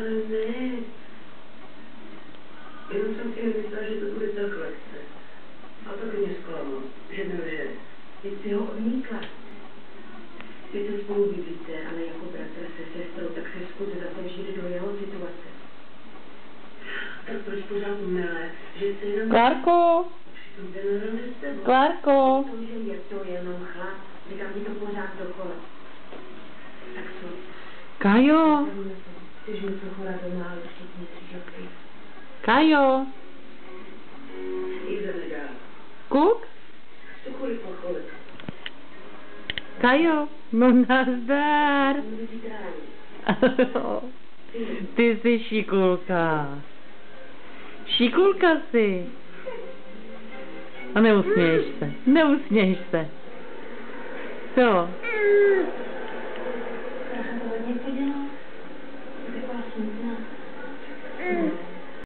Ale ne. Jenom jsem si myslela, že to bude tak lehce. A tak mě zklamal, že nevře. Teď si ho odmítla. Vy se spolu bydlíte, ale jako bratr se sestrou, tak se zkus zase vžít do jeho situace. Tak proč pořád milé, že se jenom... Klárko! Přitom ten hrozně s tebou. Klárko! To, že je to jenom chlap, říkám ti to pořád dokola. Tak co? Kajo! Chceš něco chora doma, ale všichni křižovky. Kajo! Jdeme dál. Kuk? Cokoliv pocholit. Kajo! No nazdar! Budu zítra ráno. Ty jsi šikulka. Šikulka jsi. A neusměješ se. Neusměješ se. Co?